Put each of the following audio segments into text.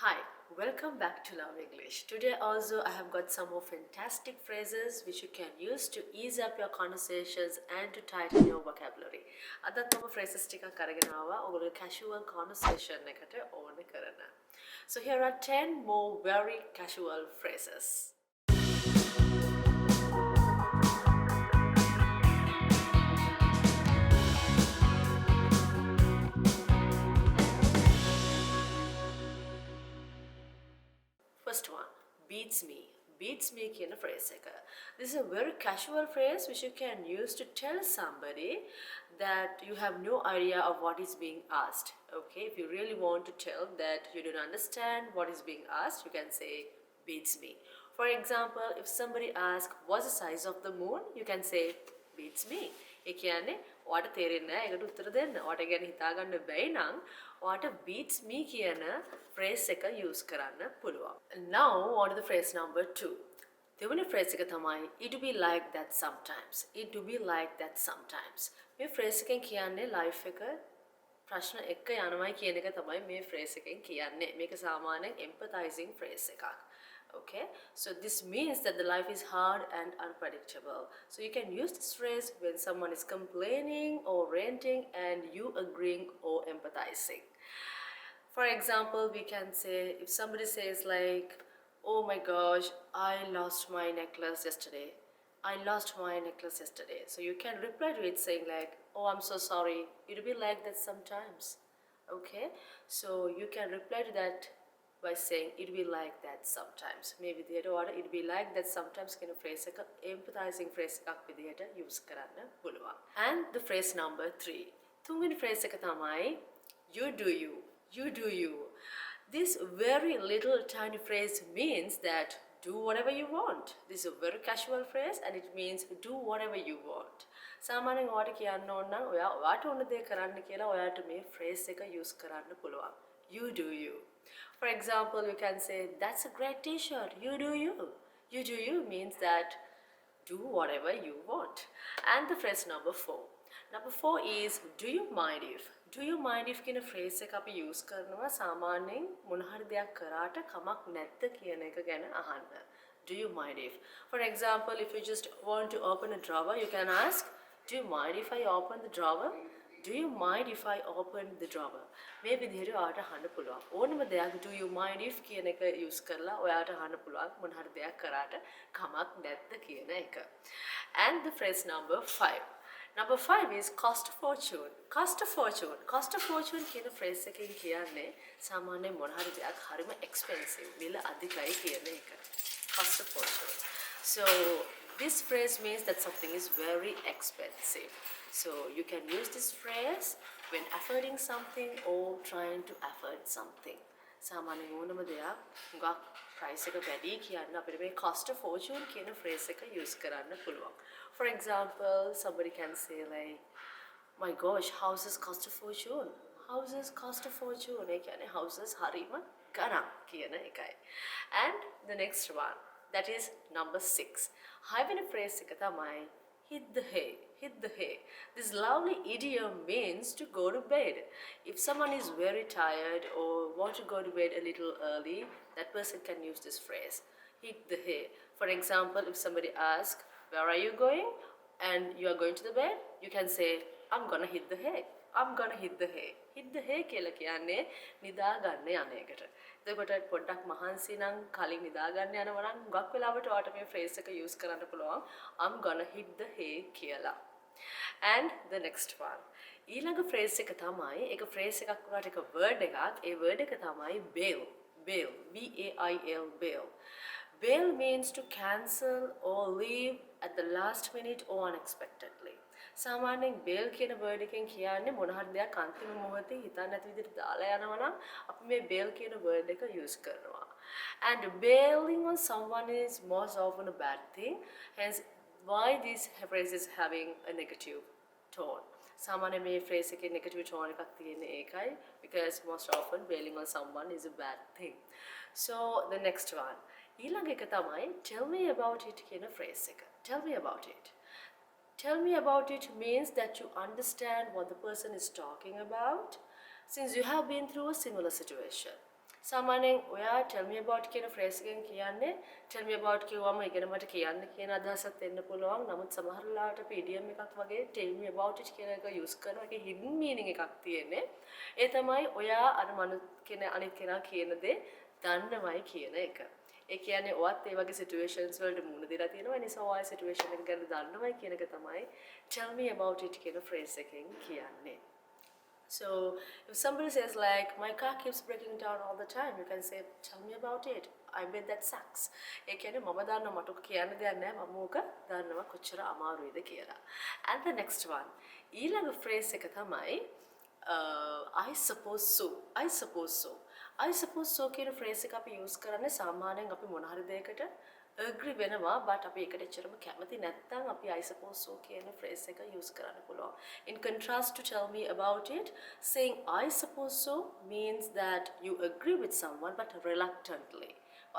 Hi, welcome back to Love English. Today also I have got some more fantastic phrases which you can use to ease up your conversations and to tighten your vocabulary. අදත් මම phrases ටිකක් අරගෙන ආවා ඔයගොල්ලෝ casual conversation එකට ඕන කරන. So here are 10 more very casual phrases. First one, beats me. Beats me කියන phrase එක. This is a very casual phrase which you can use to tell somebody that you have no idea of what is being asked. Okay, if you really want to tell that you don't understand what is being asked, you can say beats me. For example, if somebody asks what's the size of the moon, you can say beats me. ඒ කියන්නේ ඔයාට තේරෙන්නේ නැහැ ඒකට උත්තර දෙන්න. ඔයාට ගැන හිතාගන්න බැයි නම් ඔයාට beats me කියන phrase එක use කරන්න පුළුවන්. Now on to the phrase number 2. දෙවෙනි phrase එක තමයි it be like that sometimes. It be like that sometimes. මේ phrase එකෙන් කියන්නේ life එක ප්‍රශ්න එක්ක යනවායි කියන එක තමයි මේ phrase එකෙන් කියන්නේ. මේක සාමාන්‍යයෙන් empathizing phrase එකක්. Okay, so this means that the life is hard and unpredictable. So you can use this phrase when someone is complaining or ranting and you agreeing or empathizing. For example, we can say if somebody says like, oh my gosh, I lost my necklace yesterday. I lost my necklace yesterday. So you can reply to it saying like, oh, I'm so sorry. It'll be like that sometimes. Okay, so you can reply to that by saying it be like that sometimes. Maybe the order it be like that sometimes කියන phrase එක empathizing phrase එකක් විදිහට use කරන්න පුළුවන්. And the phrase number 3. තුන්වෙනි phrase එක තමයි you do you. You do you. This very little tiny phrase means that do whatever you want. This is a very casual phrase and it means do whatever you want. සාමාන්‍යයෙන් ඔයාට කියන්න ඕන නම් ඔයාට ඕන දේ කරන්න කියලා ඔයාට මේ phrase එක use කරන්න පුළුවන්. You do you. For example, you can say, that's a great t-shirt, you do you. You do you means that do whatever you want. And the phrase number 4. Number 4 is, do you mind if? Do you mind if කියන phrase එක අපි use කරනවා සාමාන්‍යයෙන් මොන හරි දෙයක් කරාට කමක් නැද්ද කියන එක ගැන අහන්න. Do you mind if? For example, if you just want to open a drawer, you can ask, do you mind if I open the drawer? Do you mind if I open the drawer? මේ විදිහට ඔයාට අහන්න පුළුවන්. ඕනම දෙයක් do you mind if කියන එක use කරලා ඔයාට අහන්න පුළුවන් මොන හරි දෙයක් කරාට කමක් නැද්ද කියන එක. And the phrase number 5. Number 5 is cost a fortune. Cost a fortune. Cost a fortune කියන phrase එකෙන් කියන්නේ සාමාන්‍යයෙන් මොන හරි දෙයක් හරිම expensive. මිල අධිකයි කියන එක. Cost a fortune. So this phrase means that something is very expensive. So you can use this phrase when affording something or trying to afford something. සාමාන්‍යයෙන් ඕනම දෙයක් හුඟක් price එක වැඩි කියන්න අපිට මේ cost a fortune කියන phrase එක use කරන්න පුළුවන්. For example, somebody can say like, my gosh, houses cost a fortune. Houses cost a fortune. ඒ කියන්නේ houses හරිම ගණන් කියන එකයි. And the next one, that is number 6. හයවෙනි phrase එක තමයි hit the hay. Hit the hay. This lovely idiom means to go to bed. If someone is very tired or want to go to bed a little early, that person can use this phrase. Hit the hay. For example, if somebody asks, where are you going? And you are going to the bed, you can say, I'm gonna hit the hay. I'm gonna hit the hay. Hit the hay කියලා කියන්නේ නිදා ගන්න යන එකට. එතකොට පොඩ්ඩක් මහන්සි නම් කලින් නිදා ගන්න යනවා නම් හුඟක් වෙලාවට ඔයාලට මේ phrase එක use කරන්න පුළුවන්. I'm gonna hit the hay කියලා. And the next one. ඊළඟ phrase එක තමයි එක phrase එකක් වුණාට එක word එකක්. ඒ word එක තමයි bail. Bail. B-A-I-L. Bail. Bail means to cancel or leave at the last minute or unexpectedly. සාමාන්‍යයෙන් bail කියන word එකෙන් කියන්නේ මොන හරි දෙයක් අන්තිම මොහොතේ හිතන්න නැති විදිහට දාලා යනවා නම් අපි මේ bail කියන word එක use කරනවා. And bailing on someone is most often a bad thing. Hence why this phrase is having a negative tone. සාමාන්‍ය මේ phrase එකේ negative tone එකක් තියෙන ඒකයි because most often bailing on someone is a bad thing. So the next one. ඊළඟ එක තමයි tell me about it කියන phrase එක. Tell me about it. Tell me about it means that you understand what the person is talking about since you have been through a similar situation. සාමාන්‍යයෙන් ඔයා tell me about කියන phrase එකෙන් කියන්නේ tell me about කිව්වම ඉගෙන මට කියන්න කියන අදහසක් එන්න පුළුවන්. නමුත් සමහර වෙලාවට අපි idiom එකක් වගේ tell me about it කියන එක use කරනවා. ඒකේ hidden meaning එකක් තියෙන්නේ. ඒ තමයි ඔයා අර අනිත් කෙනා කියන දේ දන්නවයි කියන එක. ඒ කියන්නේ ඔයත් ඒ වගේ situations වලට මුහුණ දෙලා තියෙනවා. ඒ නිසා ඔයා situation එක ගැන දන්නවයි කියන එක තමයි tell me about it කියන phrase එකෙන් කියන්නේ. So if somebody says like my car keeps breaking down all the time, you can say tell me about it. I bet that sucks. ඒ කියන්නේ මම දන්නවා මට කියන්න දෙයක් නැහැ මම ඕක දන්නවා කොච්චර අමාරුයිද කියලා. And the next one ඊළඟ phrase එක තමයි I suppose so. I suppose so. I suppose so කියන phrase එක අපි use කරන්නේ සාමාන්‍යයෙන් අපි මොන හරි දෙයකට agree වෙනවා but අපි ඒකට එච්චරම කැමති නැත්නම් අපි I suppose so කියන phrase එක use කරන්න පුළුවන්. In contrast to tell me about it, saying I suppose so means that you agree with someone but reluctantly.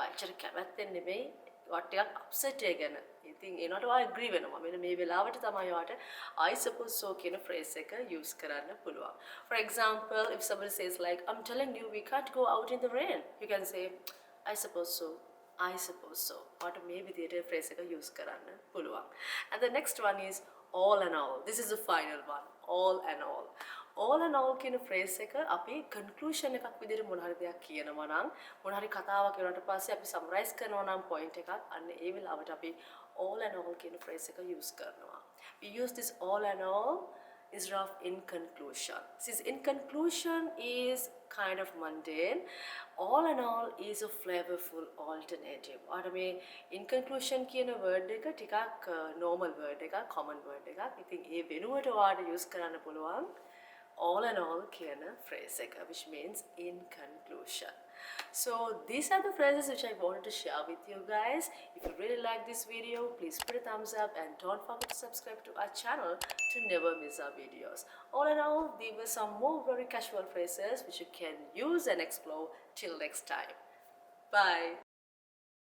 එච්චර කැමැත්තෙන් නෙමෙයි වට ටිකක් upset එකගෙන. ඉතින් ඒනට ඔයා agree වෙනවා. මෙන්න මේ වෙලාවට තමයි ඔයාට I suppose so කියන phrase එක use කරන්න පුළුවන්. For example, if somebody says like I'm telling you we can't go out in the rain, you can say I suppose so. I suppose so. What මේ විදිහට phrase එක use කරන්න පුළුවන්. And the next one is all and all. This is the final one. All and all. All and all කියන phrase එක අපි conclusion එකක් විදිහට මොන හරි දෙයක් කියනවා නම් මොන හරි කතාවක් කියනට පස්සේ අපි summarize කරනවා නම් point එකක් අන්න ඒ වෙලාවට අපි all and all කියන phrase එක use කරනවා. We use this all and all instead of in conclusion. Since in conclusion is kind of mundane, all and all is a flavorful alternative. or මේ in conclusion කියන word එක ටිකක් normal word එකක්, common word එකක්. ඉතින් ඒ වෙනුවට ඔයාලට use කරන්න පුළුවන් all and all කියන phrase එක, which means in conclusion. So these are the phrases which I wanted to share with you guys. If you really like this video, please put a thumbs up and don't forget to subscribe to our channel to never miss our videos. All in all, these were some more very casual phrases which you can use and explore. Till next time. Bye.